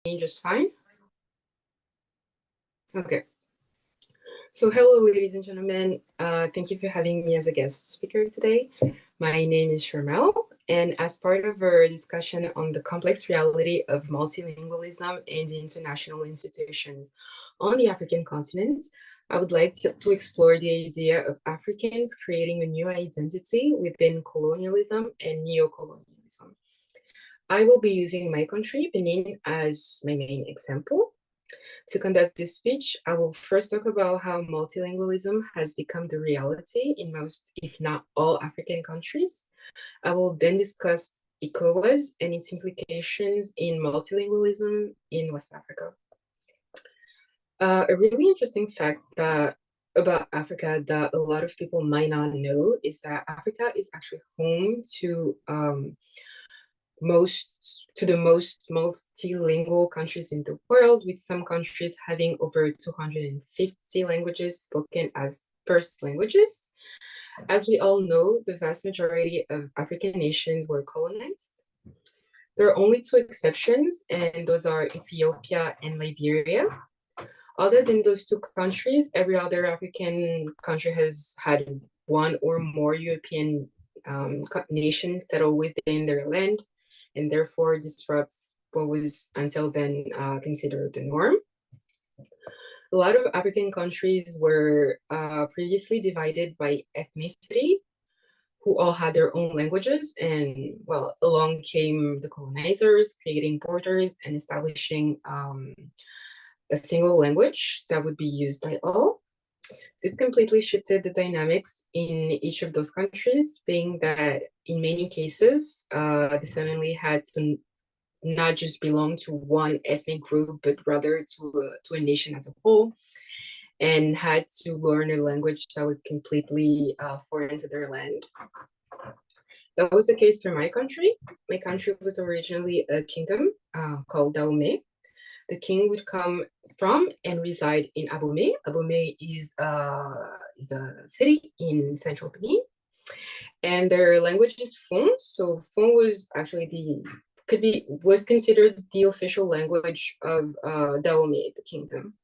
Just fine? Okay. So hello, ladies and gentlemen. Thank you for having me as a guest speaker today. My name is Charmelle, and as part of our discussion on the complex reality of multilingualism and the international institutions on the African continent, I would like to explore the idea of Africans creating a new identity within colonialism and neo-colonialism. I will be using my country, Benin, as my main example. To conduct this speech, I will first talk about how multilingualism has become the reality in most, if not all, African countries. I will then discuss ECOWAS and its implications in multilingualism in West Africa. A really interesting fact about Africa that a lot of people might not know is that Africa is actually home to the most multilingual countries in the world, with some countries having over 250 languages spoken as first languages. As we all know, the vast majority of African nations were colonized. There are only two exceptions, and those are Ethiopia and Liberia. Other than those two countries, every other African country has had one or more European nation settle within their land, and therefore disrupts what was until then considered the norm. A lot of African countries were previously divided by ethnicity, who all had their own languages, and well, along came the colonizers, creating borders and establishing a single language that would be used by all. This completely shifted the dynamics in each of those countries, being that in many cases, the had to not just belong to one ethnic group, but rather to a nation as a whole, and had to learn a language that was completely foreign to their land. That was the case for my country. My country was originally a kingdom called Dahomey. The king would come from and reside in Abomey. Abomey is a city in central Benin, and their language is Fon. So Fon was actually was considered the official language of Dahomey, the kingdom.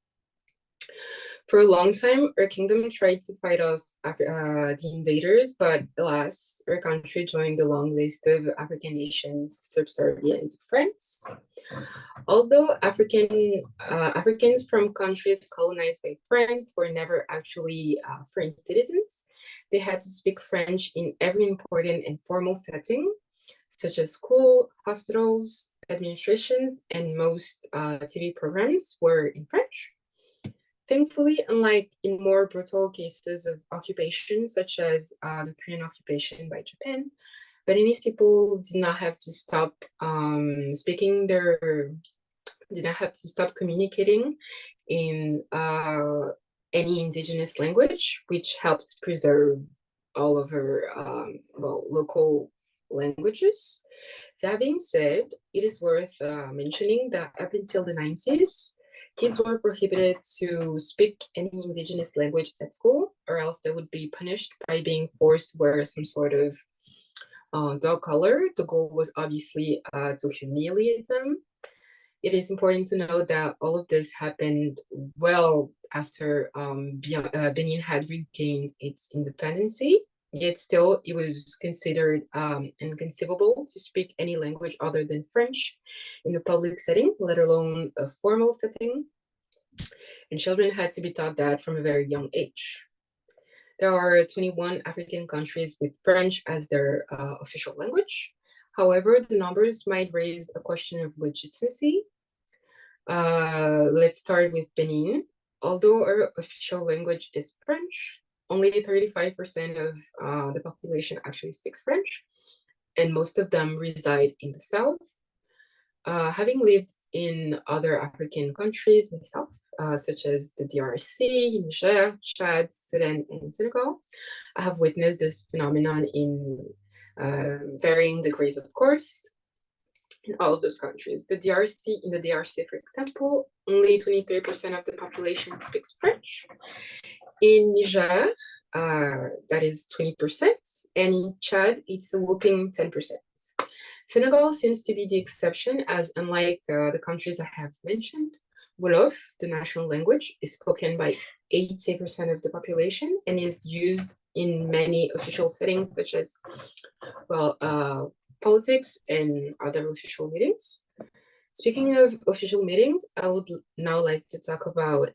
For a long time, our kingdom tried to fight off the invaders, but alas, our country joined the long list of African nations subservient to France. Although Africans from countries colonized by France were never actually French citizens, they had to speak French in every important and formal setting, such as school, hospitals, administrations, and most TV programs were in French. Thankfully, unlike in more brutal cases of occupation, such as the Korean occupation by Japan, Beninese people did not have to stop communicating in any indigenous language, which helped preserve all of her local languages. That being said, it is worth mentioning that up until the 90s, kids were prohibited to speak any indigenous language at school, or else they would be punished by being forced to wear some sort of dog collar. The goal was obviously to humiliate them. It is important to note that all of this happened well after Benin had regained its independency. Yet still, it was considered inconceivable to speak any language other than French in a public setting, let alone a formal setting. And children had to be taught that from a very young age. There are 21 African countries with French as their official language. However, the numbers might raise a question of legitimacy. Let's start with Benin. Although our official language is French, only 35% of the population actually speaks French, and most of them reside in the south. Having lived in other African countries myself, such as the DRC, Niger, Chad, Sudan, and Senegal, I have witnessed this phenomenon in varying degrees, of course, in all of those countries. In the DRC, for example, only 23% of the population speaks French. In Niger, that is 20%, and in Chad, it's a whopping 10%. Senegal seems to be the exception, as unlike the countries I have mentioned, Wolof, the national language, is spoken by 80% of the population and is used in many official settings, such as, well, politics and other official meetings. Speaking of official meetings, I would now like to talk about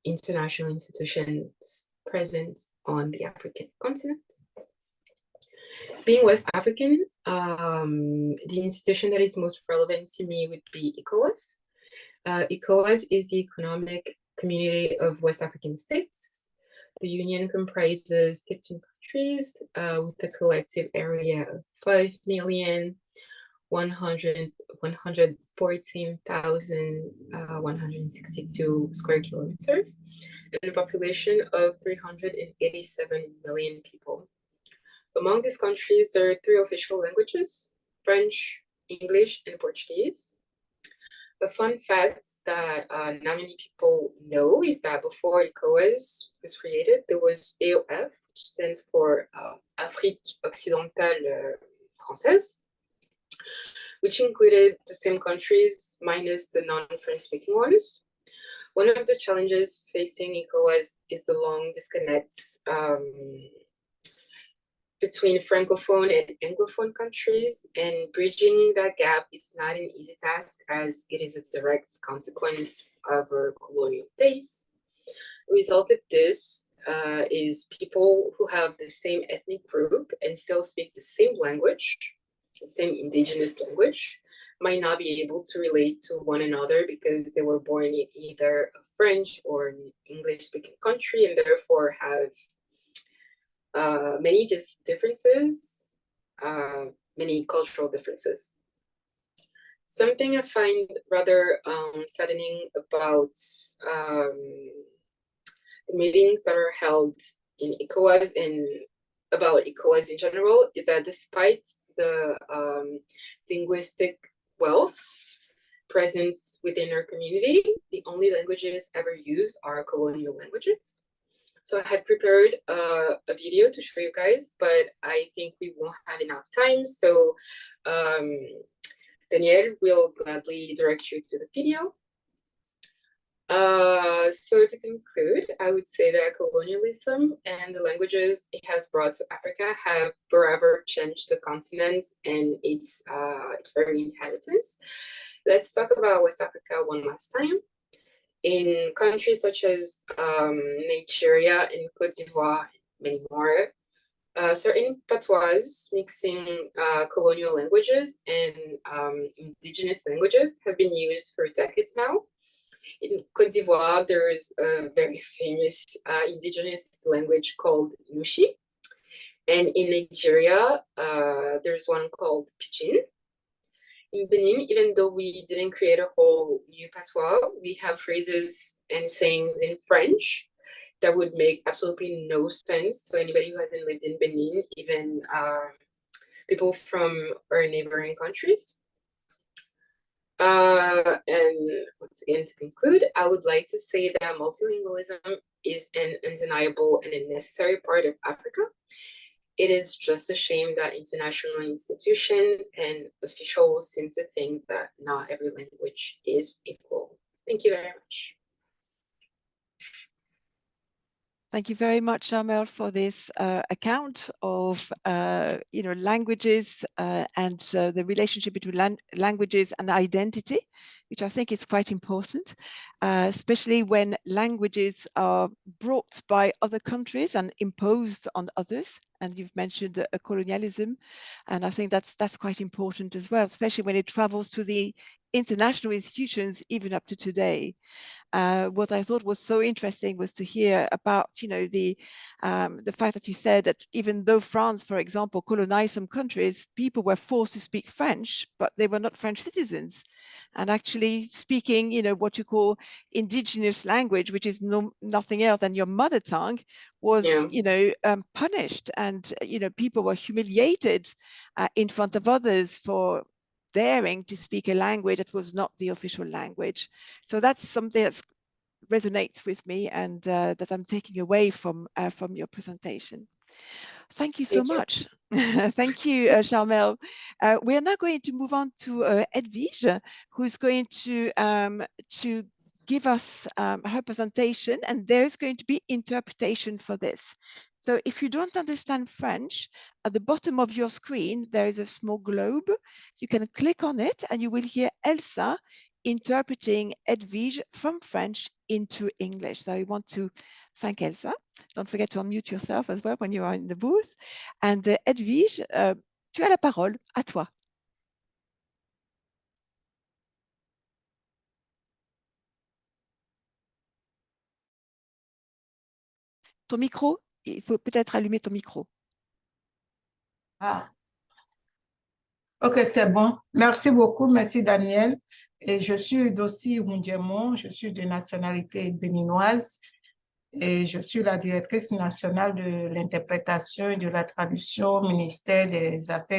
international institutions present on the African continent. Being West African, the institution that is most relevant to me would be ECOWAS. ECOWAS is the Economic Community of West African States. The union comprises 15 countries with a collective area of 5,114,162 square kilometers and a population of 387 million people. Among these countries, there are 3 official languages: French, English, and Portuguese. A fun fact that not many people know is that before ECOWAS was created, there was AOF, which stands for Afrique Occidentale Française, which included the same countries minus the non-French speaking ones. One of the challenges facing ECOWAS is the long disconnects between Francophone and Anglophone countries, and bridging that gap is not an easy task as it is a direct consequence of our colonial days. The result of this is people who have the same ethnic group and still speak the same language, the same indigenous language, might not be able to relate to one another because they were born in either a French or an English-speaking country and therefore have many differences, many cultural differences. Something I find rather saddening about the meetings that are held in ECOWAS and about ECOWAS in general is that despite the linguistic wealth presence within our community, the only languages ever used are colonial languages. So I had prepared a video to show you guys, but I think we won't have enough time. So Danielle will gladly direct you to the video. So to conclude, I would say that colonialism and the languages it has brought to Africa have forever changed the continent and its very inhabitants. Let's talk about West Africa one last time. In countries such as Nigeria and Cote d'Ivoire, many more, certain patois mixing colonial languages and indigenous languages have been used for decades now. In Cote d'Ivoire, there is a very famous indigenous language called Nushi. And in Nigeria, there's one called Pidgin. In Benin, even though we didn't create a whole new patois, we have phrases and sayings in French that would make absolutely no sense to anybody who hasn't lived in Benin, even people from our neighboring countries. And once again, to conclude, I would like to say that multilingualism is an undeniable and a necessary part of Africa. It is just a shame that international institutions and officials seem to think that not every language is equal. Thank you very much. Thank you very much, Charmelle, for this account of languages and the relationship between languages and identity, which I think is quite important, especially when languages are brought by other countries and imposed on others. And you've mentioned colonialism, and I think that's quite important as well, especially when it travels to the international institutions even up to today. What I thought was so interesting was to hear about, the fact that you said that even though France, for example, colonized some countries, people were forced to speak French, but they were not French citizens. And actually speaking, what you call indigenous language, which is nothing else than your mother tongue, was, punished. And, people were humiliated in front of others for daring to speak a language that was not the official language. So that's something that resonates with me and that I'm taking away from your presentation. Thank you so Thank you. much. Thank you, Charmelle. We are now going to move on to Edwige, who's going to give us her presentation, and there's going to be interpretation for this. So if you don't understand French, at the bottom of your screen, there is a small globe. You can click on it and you will hear Elsa interpreting Edwige from French into English. So I want to thank Elsa. Don't forget to unmute yourself as well when you are in the booth. And Edwige, tu as la parole, à toi. Ton micro, il faut peut-être allumer ton micro. Ah, ok, c'est bon. Merci beaucoup. Merci, Daniel. Et je suis Dossi Oundiemon. Je suis de nationalité béninoise et je suis la directrice nationale de l'interprétation et de la traduction au ministère des Affaires